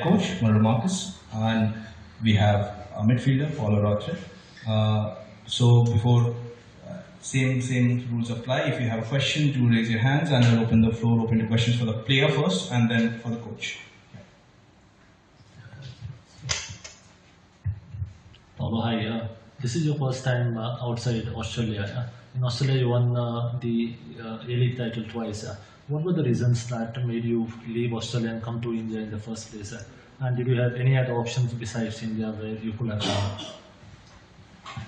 coach, Marcus, and we have a midfielder, Paulo Roger. So before same rules apply. If you have a question, do raise your hands, and I'll open the floor open to questions for the player first, and then for the coach. Paulo, hi. This is your first time outside Australia. In Australia, you won the A-League title twice. What were the reasons that made you leave Australia and come to India in the first place? And did you have any other options besides India where you could have gone?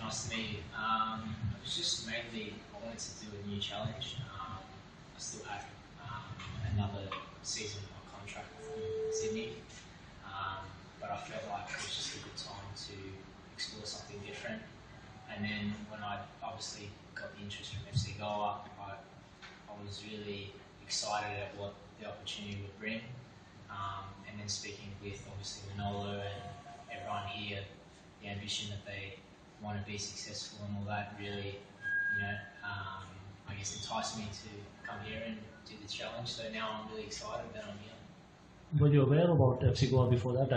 Nice to meet you. It was just mainly I wanted to do a new challenge. I still had another season of my contract in Sydney, but I felt like it was just a good time to explore something different. And then when I obviously got the interest from FC Goa, I was really excited at what the opportunity would bring. And then speaking with obviously Manolo and everyone here, the ambition that they want to be successful and all that really, I guess enticed me to come here and do the challenge. So now I'm really excited that I'm here. Were you aware about FC Goa before that?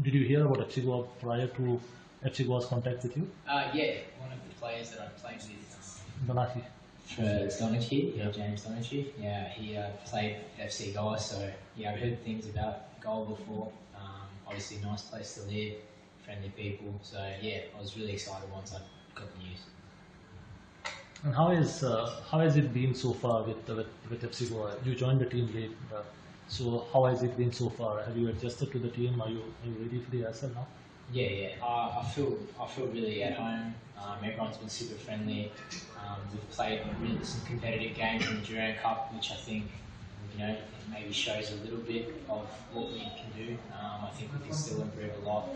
Did you hear about FC Goa prior to FC Goa's contact with you? Yeah, one of the players that I played with. Donati. For Donachie, yeah, James Donachie. Yeah, he played at FC Goa, so yeah, I've heard things about Goa before. Obviously, nice place to live, friendly people. So yeah, I was really excited once I got the news. And how has it been so far with FC Goa? You joined the team late, so how has it been so far? Have you adjusted to the team? Are you ready for the ISL now? Yeah. I feel really at home. Everyone's been super friendly. We've played really some competitive games in the Durand Cup, which I think it maybe shows a little bit of what we can do. I think we can still improve a lot,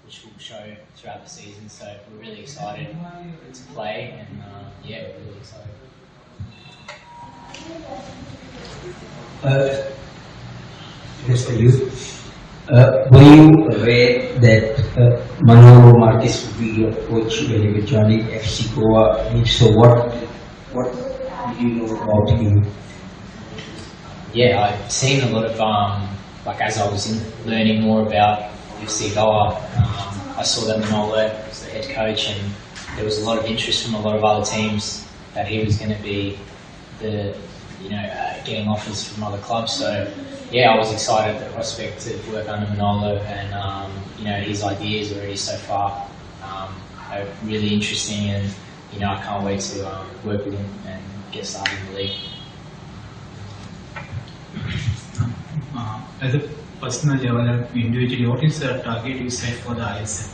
which will show throughout the season. So we're really excited to play, and we're really excited. Yes, for you. Were you aware that Manolo Marquez would be your coach when you were joining FC Goa? If so, what did you know about him? Yeah, I've seen a lot of as I was learning more about FC Goa, I saw that Manolo was the head coach, and there was a lot of interest from a lot of other teams that he was going to be getting offers from other clubs. So yeah, I was excited at the prospect to work under Manolo, and his ideas already so far are really interesting, and I can't wait to work with him and get started in the league. As a personal level, individually, what is the target you set for the ISL?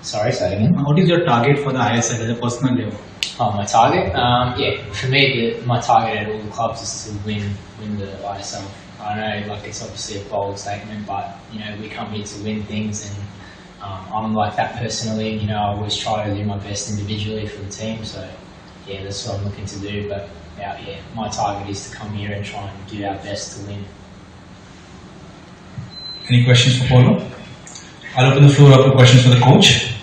Sorry, say again. What is your target for the ISL as a personal level? Oh, my target? For me, my target at all the clubs is to win the ISL. I know, it's obviously a bold statement, but we come here to win things, and I'm like that personally. I always try to do my best individually for the team. So yeah, that's what I'm looking to do. But my target is to come here and try and do our best to win. Any questions for Paulo? I'll open the floor up to questions for the coach.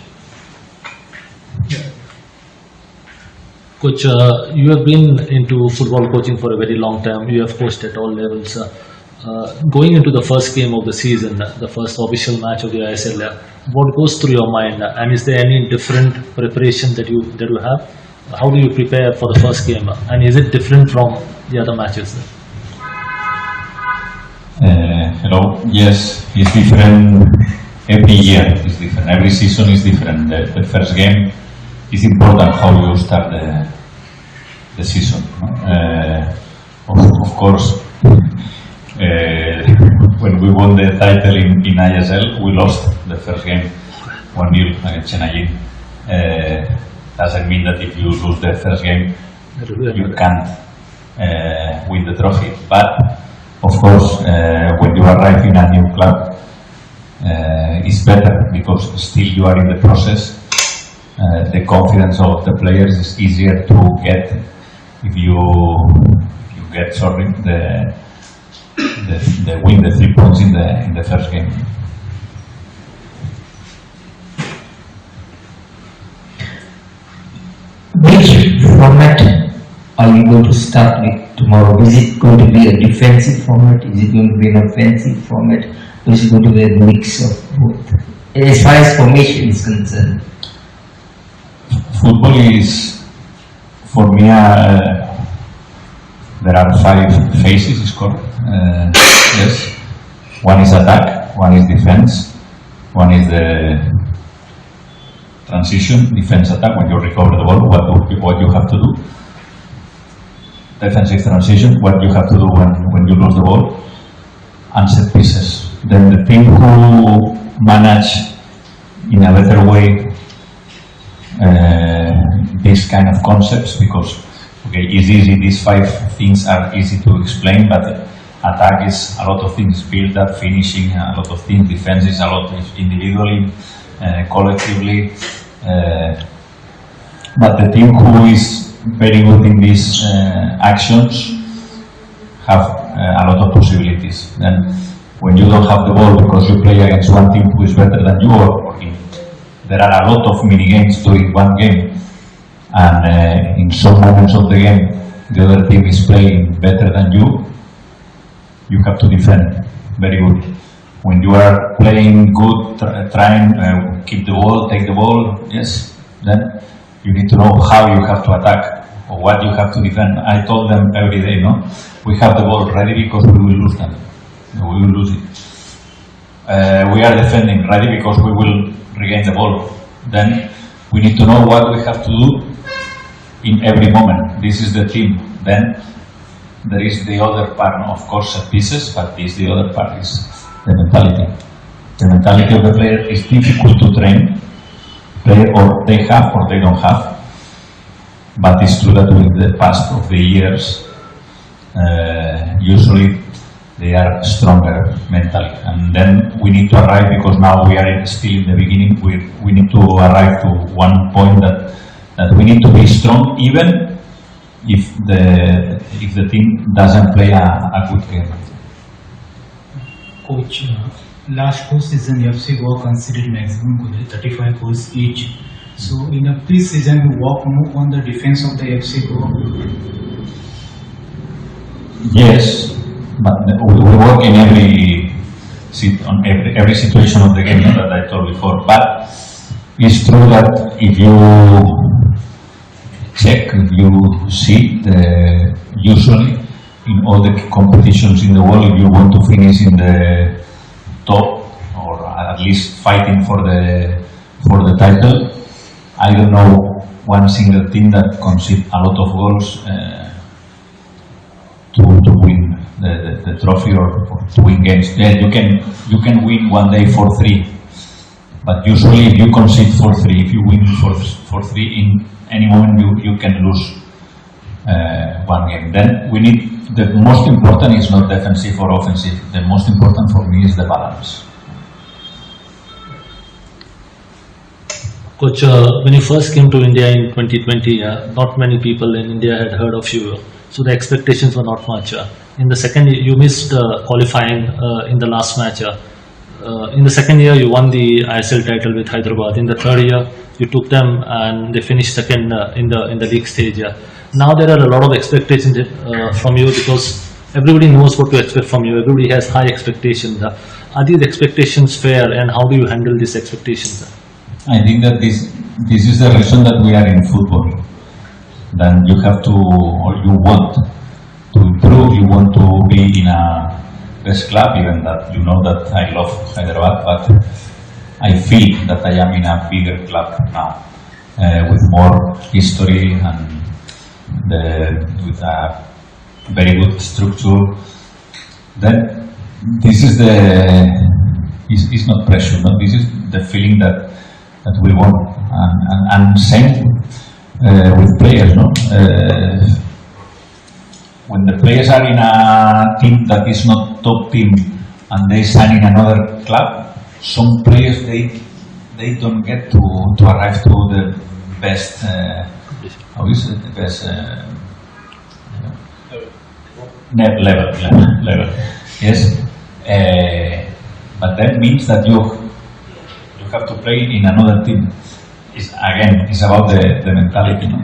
Coach, you have been into football coaching for a very long time. You have coached at all levels. Going into the first game of the season, the first official match of the ISL, what goes through your mind? And is there any different preparation that you have? How do you prepare for the first game? And is it different from the other matches? Hello. Yes, it's different. Every year is different. Every season is different. The first game is important how you start the season. Of course, when we won the title in ISL, we lost the first game 1-0 against Chennai. Doesn't mean that if you lose the first game, you can't win the trophy. But of course, when you arrive in a new club, it's better because still you are in the process. The confidence of the players is easier to get if you get the win the 3 points in the first game. Which format are you going to start with? tomorrow? Is it going to be a defensive format? Is it going to be an offensive format? Or is it going to be a mix of both? As far as formation is concerned. Football is, for me, there are 5 phases, is correct? Yes. One is attack, one is defense, one is the transition, defense attack, when you recover the ball, what you have to do. Defensive transition, what you have to do when you lose the ball. And set pieces. Then the team who manage in a better way these kind of concepts, because okay, it's easy, these 5 things are easy to explain, but attack is a lot of things, build up, finishing, a lot of things, defense is a lot individually, collectively, but the team who is very good in these actions have a lot of possibilities. Then when you don't have the ball because you play against one team who is better than you, or there are a lot of mini games during one game, and in some moments of the game the other team is playing better than you have to defend very good. When you are playing good, trying keep the ball, take the ball, yes, then you need to know how you have to attack or what you have to defend. I told them every day, no, we have the ball ready because we will lose them. We will lose it. We are defending ready because we will regain the ball. Then we need to know what we have to do in every moment. This is the team. Then there is the other part, of course, set pieces, but the other part is the mentality. The mentality of the player is difficult to train, or they have or they don't have. But it's true that with the past of the years, usually they are stronger mentally, and then we need to arrive, because now we are still in the beginning. We need to arrive to one point that we need to be strong, even if the team doesn't play a good game. Coach, last 2 seasons FC Goa conceded maximum goals, 35 goals each. So in a pre-season, you work more on the defense of the FC Goa. Yes, but we work in every situation of the game, that I told before. But it's true that if you check, if you see, usually in all the competitions in the world, if you want to finish in the top, or at least fighting for the title, I don't know one single team that concedes a lot of goals to win the trophy or to win games. Yeah, you can win one day 4-3, but usually if you concede 4-3, if you win 4-3, in any moment you can lose one game. Then we need, the most important is not defensive or offensive. The most important for me is the balance. Coach, when you first came to India in 2020, not many people in India had heard of you, so the expectations were not much. In the second year, you missed qualifying in the last match. In the second year, you won the ISL title with Hyderabad. In the third year, you took them and they finished second in the league stage. Now there are a lot of expectations from you, because everybody knows what to expect from you. Everybody has high expectations. Are these expectations fair, and how do you handle these expectations? I think that this is the reason that we are in football. Then you have to, or you want to improve, you want to be in a best club, even that you know that I love Hyderabad, but I feel that I am in a bigger club now, with more history and with a very good structure. Then this is it's not pressure, no? This is the feeling that we want, and same with players, no? When the players are in a team that is not top team and they sign in another club, some players they don't get to arrive to the best how is it, the best level, yes, but that means that you have to play in another team. It's about the mentality, no?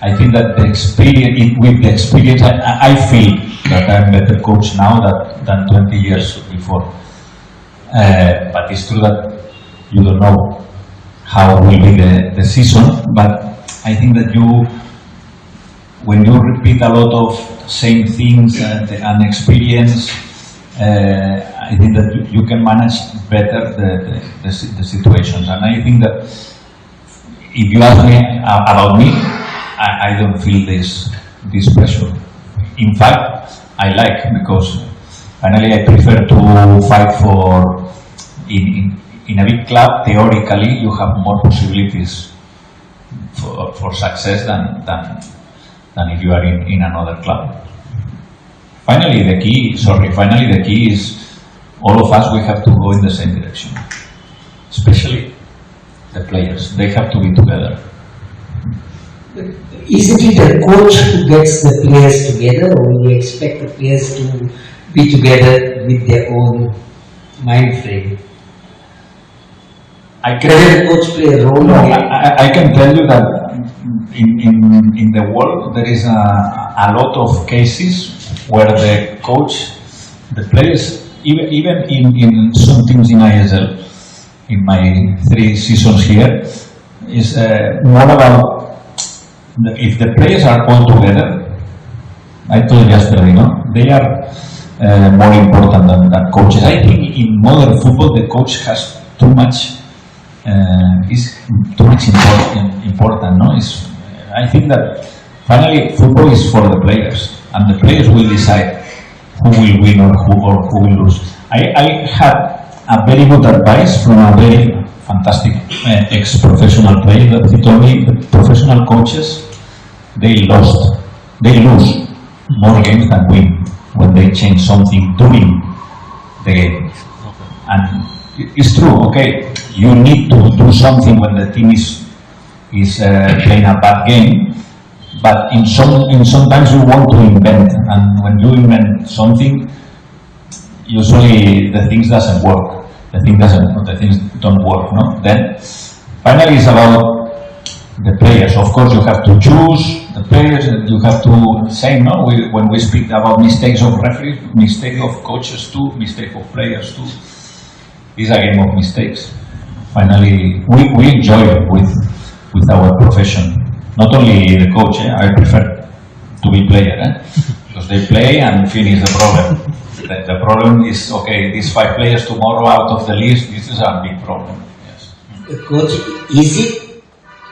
I think that the experience, with the experience, I feel that I'm a better coach now than 20 years before. But it's true that you don't know how will be the season, but I think that when you repeat a lot of same things and experience, I think that you can manage better the situations. And I think that if you ask me about me, I don't feel this pressure. In fact, I like, because finally I prefer to fight for, in a big club, theoretically you have more possibilities for success than if you are in another club. Finally the key is all of us, we have to go in the same direction. Especially the players, they have to be together. Isn't it a coach who gets the players together, or you expect the players to be together with their own mind frame? Does the coach play a role? No, I can tell you that in the world there is a lot of cases where the coach, the players, even in some teams in ISL, in my 3 seasons here, is more about if the players are all together. I told you yesterday, they are more important than coaches. I think in modern football the coach has too much is too much important. I think that finally football is for the players, and the players will decide who will win or who will lose. I had a very good advice from a very fantastic ex-professional player that he told me that professional coaches, they lose more games than win when they change something during the game. And it's true, okay, you need to do something when the team is playing a bad game, but sometimes you want to invent, and when you invent something, usually the things doesn't work. The things don't work. Then finally it's about the players. Of course, you have to choose the players. You have to say when we speak about mistakes of referees, mistake of coaches too, mistake of players too. It's a game of mistakes. Finally, we enjoy with our profession. Not only the coach. I prefer to be player, because they play and finish the problem. The problem is, okay, these 5 players tomorrow out of the list. This is a big problem. Yes. Coach,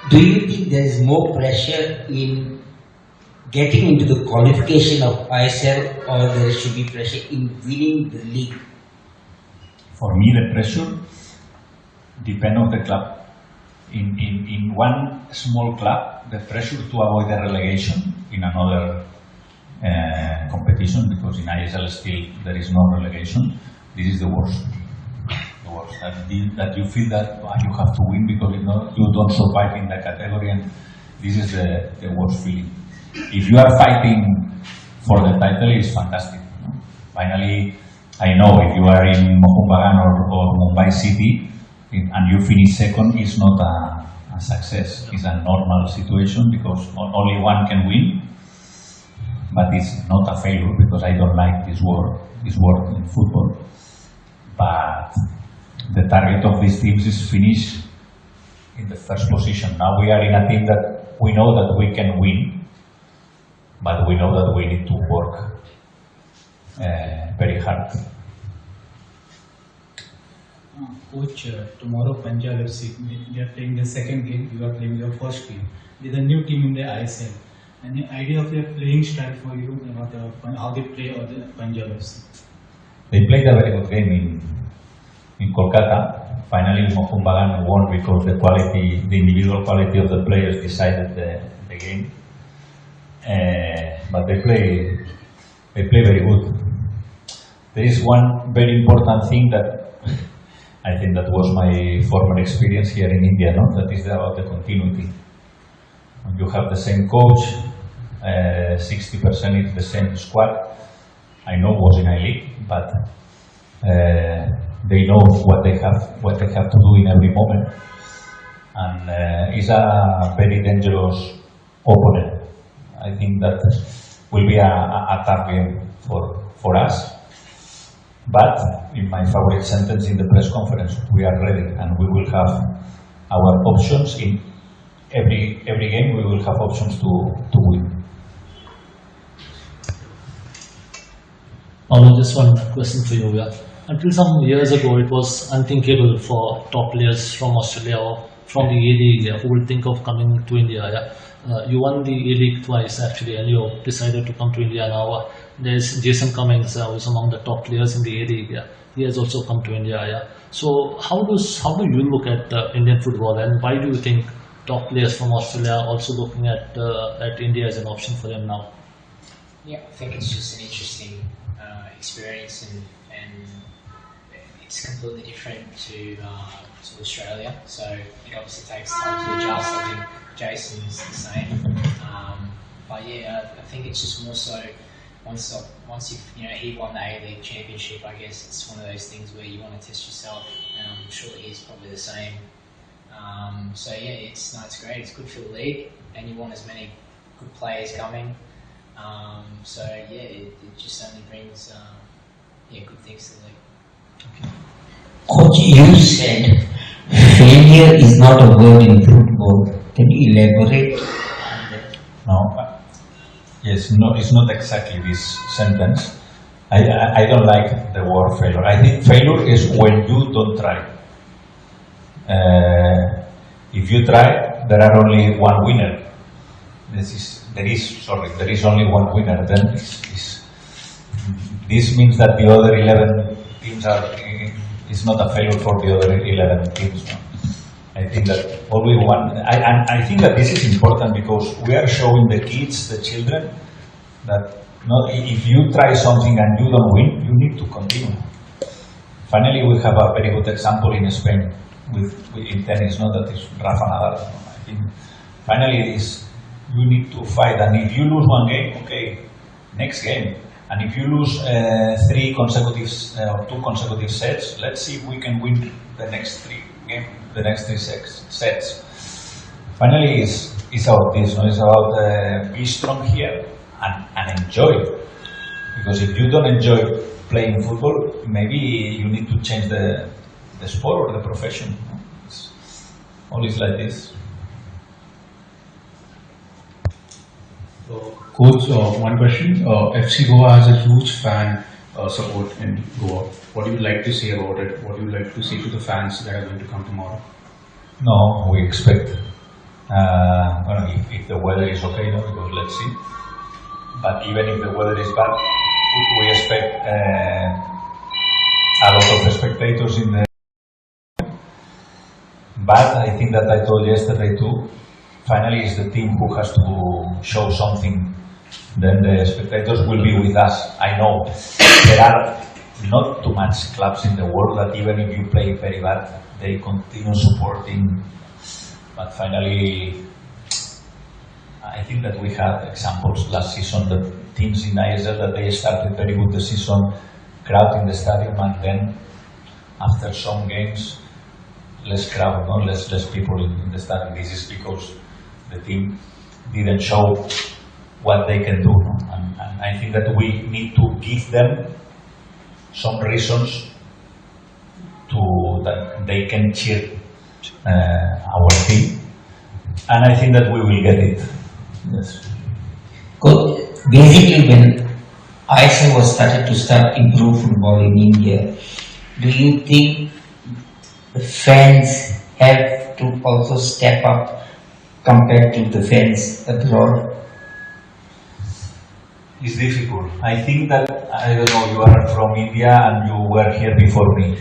do you think there is more pressure in getting into the qualification of ISL, or there should be pressure in winning the league? For me, the pressure depends on the club. In one small club, the pressure to avoid the relegation in another competition, because in ISL still there is no relegation. This is the worst. The worst. That you feel that you have to win because you don't survive in the category, and this is the worst feeling. If you are fighting for the title, it's fantastic. Finally, I know if you are in Mohun Bagan or Mumbai City and you finish second, it's not a success. It's a normal situation because only one can win. But it's not a failure, because I don't like this word in football. But the target of these teams is finish in the first position. Now we are in a team that we know that we can win, but we know that we need to work very hard. Coach, tomorrow Punjab FC, they are playing the second game, you are playing your first game. With a new team in the ISL. Any idea of their playing style for you, about how they play or the Punjab FC? They played a very good game in Kolkata. Finally, Mohun Bagan won because the individual quality of the players decided the game. But they play very good. There is one very important thing that I think that was my former experience here in India, that is about the continuity. When you have the same coach, 60% is the same squad. I know it was in I-League, but they know what they have to do in every moment, and it's a very dangerous opponent. I think that will be a tough game for us. But in my favorite sentence in the press conference, we are ready and we will have our options in every game. We will have options to win. Paulo, just one question for you. Yeah. Until some years ago, it was unthinkable for top players from Australia or from the A-League who will think of coming to India. Yeah. You won the A-League twice actually, and you decided to come to India now. There's Jason Cummings, who's among the top players in the A-League. Yeah. He has also come to India. Yeah. So how do you look at Indian football, and why do you think top players from Australia are also looking at India as an option for them now? Yeah, I think it's just an interesting experience, and it's completely different to Australia. So it obviously takes time to adjust. I think Jason's the same. But yeah, I think it's just more so once he won the A-League championship. I guess it's one of those things where you want to test yourself, and I'm sure he's probably the same. So yeah, it's great. It's good for the league, and you want as many good players coming. So yeah, it just only brings good things to the league. Okay. Coach, you said failure is not a word in football. Can you elaborate on that? No. Yes, no, it's not exactly this sentence. I don't like the word failure. I think failure is when you don't try. If you try, there are only one winner. There is only one winner. Then this means that the other 11 teams is not a failure for the other 11 teams. No? I think that only one. I think that this is important because we are showing the kids, the children, that if you try something and you don't win, you need to continue. Finally, we have a very good example in Spain in tennis. That is Rafa Nadal. I think finally you need to fight, and if you lose one game, okay, next game. And if you lose 2 consecutive sets, let's see if we can win the next 3 games, the next 3 sets. Finally, it's about this. It's about be strong here and enjoy. Because if you don't enjoy playing football, maybe you need to change the sport or the profession. It's always like this. Coach, one question. FC Goa has a huge fan support in Goa. What do you like to say about it? What do you like to say to the fans that are going to come tomorrow? No, we expect. If the weather is okay, because let's see. But even if the weather is bad, we expect a lot of spectators in the. But I think that I told yesterday too. Finally, it's the team who has to show something. Then the spectators will be with us. I know there are not too much clubs in the world that even if you play very bad, they continue supporting. But finally, I think that we had examples last season, the teams in ISL that they started very good the season, crowd in the stadium, and then after some games, less crowd, less people in the stadium. This is because the team didn't show what they can do. And I think that we need to give them some reasons that they can cheer our team. And I think that we will get it. Yes. Basically, when ISL was started to improve football in India, do you think the fans have to also step up compared to the fans abroad? It's difficult. I think that, I don't know, you are from India and you were here before me.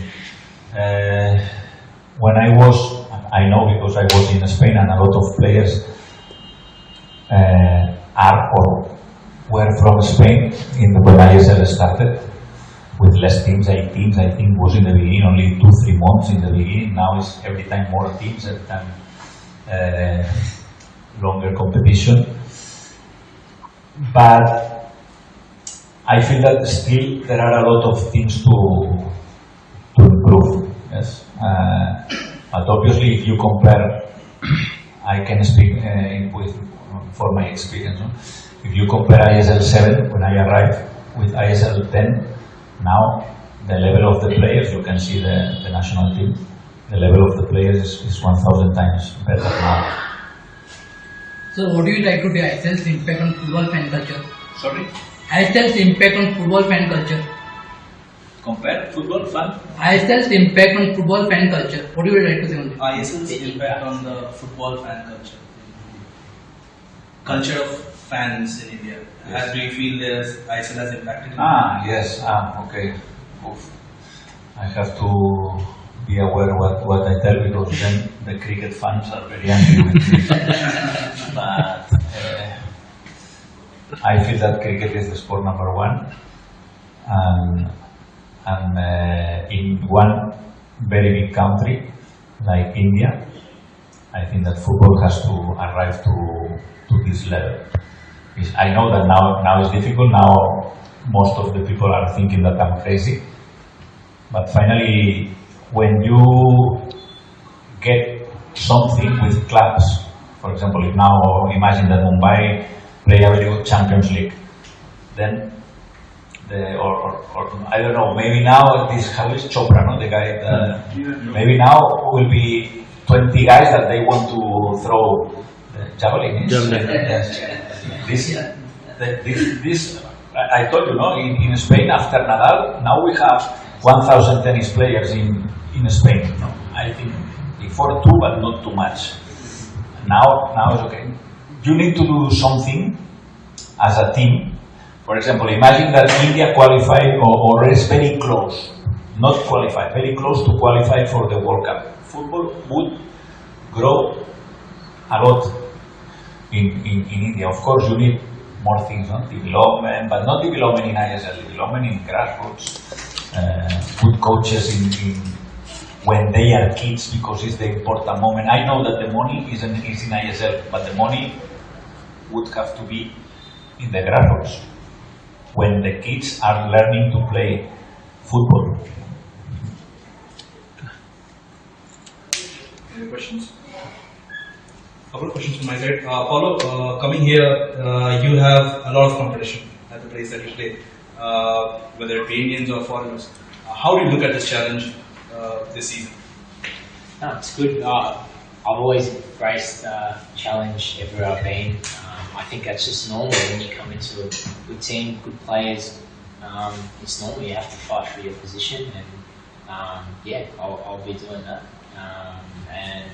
When I know because I was in Spain, and a lot of players are or were from Spain when ISL started, with less teams, 8 teams, I think was in the beginning, only 2-3 months in the beginning. Now it's every time more teams, every time longer competition. But I feel that still there are a lot of things to improve. Yes, but obviously, if you compare, I can speak for my experience. No? if you compare ISL 7 when I arrived with ISL 10, now the level of the players, you can see the national team, the level of the players is 1,000 times better now. So what do you like to do ISL's impact on football fan culture? Sorry? ISL's impact on football fan culture. Compare football fan? ISL's impact on football fan culture. What do you like to say on this? ISL's impact on the football fan culture. Culture of fans in India. Yes. As do you feel ISL has impacted? Yes. Okay. Oof. I have to be aware what I tell, because then the cricket fans are very angry with me. But I feel that cricket is the sport number one, and in one very big country like India, I think that football has to arrive to this level. I know that now it's difficult. Now most of the people are thinking that I'm crazy, but finally, when you get something with clubs, for example, if now imagine that Mumbai play a very good Champions League, then or I don't know, maybe now this, how is Chopra, no? The guy, maybe now will be 20 guys that they want to throw javelin. Yes. This I told you, no, in Spain after Nadal, now we have 1,000 tennis players in Spain. No, I think before 2, but not too much. Now it's okay. You need to do something as a team. For example, imagine that India qualified or is very close, not qualified, very close to qualify for the World Cup. Football would grow a lot in India. Of course, you need more things, no? Development, but not development in ISL, development in grassroots, good coaches in when they are kids, because it's the important moment. I know that the money is in ISL, but the money would have to be in the grassroots, when the kids are learning to play football. Any questions? Couple of questions from my side. Paulo, coming here, you have a lot of competition at the place that you play, whether it be Indians or foreigners. How do you look at this challenge this season? No, it's good. I've always embraced challenge everywhere I've been. I think that's just normal when you come into a good team, good players. It's normal, you have to fight for your position, and yeah, I'll be doing that. And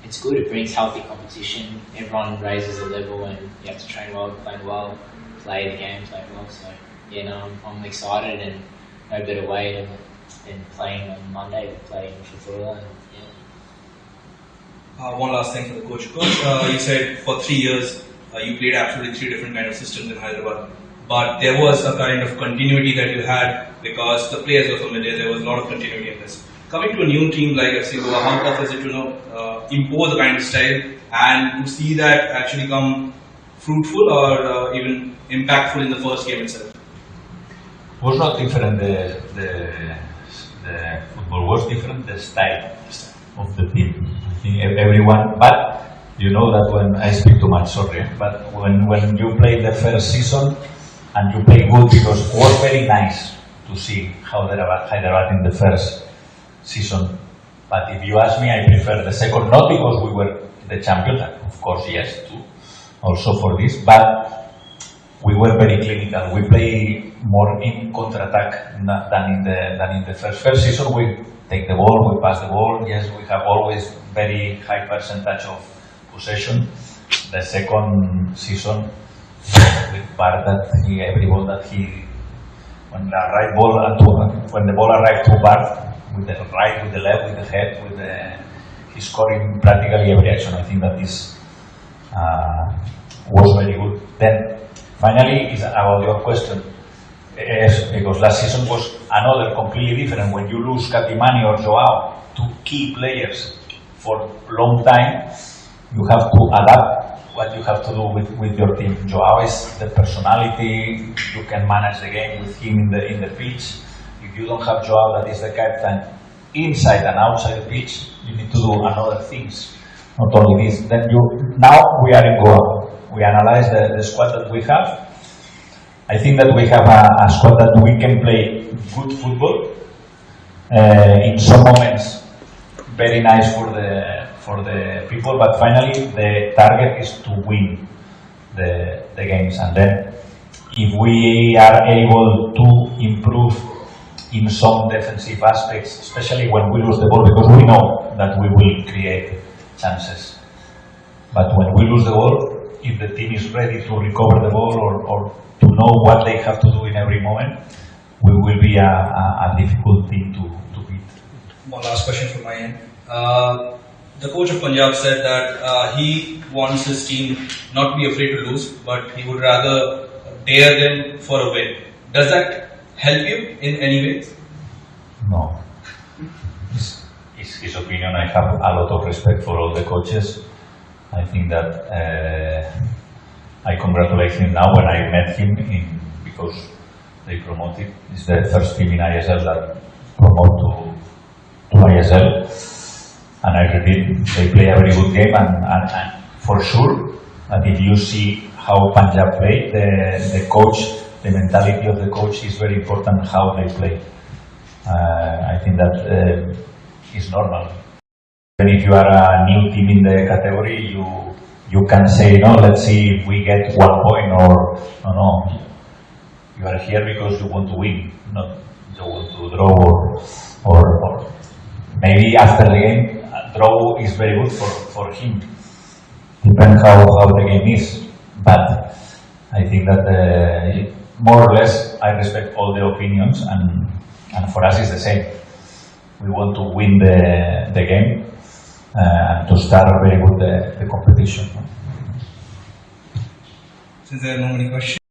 it's good, it brings healthy competition, everyone raises the level, and you have to train well, play well, play the game, play well. So yeah, no, I'm excited, and no better way than playing on Monday to play in football. And yeah. One last thing for the coach. Coach, you said for 3 years you played absolutely 3 different kind of systems in Hyderabad, but there was a kind of continuity that you had because the players were familiar. There was a lot of continuity in this. Coming to a new team like FC Goa, how tough is it to impose the kind of style and to see that actually come fruitful or even impactful in the first game itself? It was not different. The football was different. The style of the team. I think everyone, but you know that when I speak too much, sorry, but when you play the first season and you play good, because it was very nice to see how Hyderabad in the first season. But if you ask me, I prefer the second, not because we were the champions, of course, yes, too, also for this, but we were very clinical. We play more in counter-attack than in the first season. We take the ball, we pass the ball. Yes, we have always very high percentage of possession. The second season, with Bart, every ball that when the ball arrived to Bart, with the right, with the left, with the head, he's scoring practically every action. I think that this was very good. Then, finally, is about your question. Yes, because last season was another completely different. When you lose Katimani or Joao, 2 key players for a long time, you have to adapt what you have to do with your team. Joao is the personality, you can manage the game with him in the pitch. If you don't have Joao, that is the captain, inside and outside the pitch, you need to do another things, not only this. Then now we are in Goa. we analyze the squad that we have. I think that we have a squad that we can play good football. In some moments, very nice for the people, but finally the target is to win the games. And then, if we are able to improve in some defensive aspects, especially when we lose the ball, because we know that we will create chances. But when we lose the ball, if the team is ready to recover the ball or to know what they have to do in every moment, we will be a difficult team to beat. One last question from my end. The coach of Punjab said that he wants his team not to be afraid to lose, but he would rather dare them for a win. Does that help you in any way? No. It's his opinion. I have a lot of respect for all the coaches. I think that I congratulate him now when I met him because they promoted. It's the first team in ISL that promote to ISL. And I repeat, they play a very good game, and for sure that if you see how Punjab play, the coach, the mentality of the coach is very important how they play. I think that is normal. Even if you are a new team in the category, you can say, no, let's see if we get 1 point, or no. You are here because you want to win, not you want to draw or maybe after the game, draw is very good for him. Depends how the game is. But I think that more or less I respect all the opinions, and for us it's the same. We want to win the game and to start very good the competition. Since there are no many questions.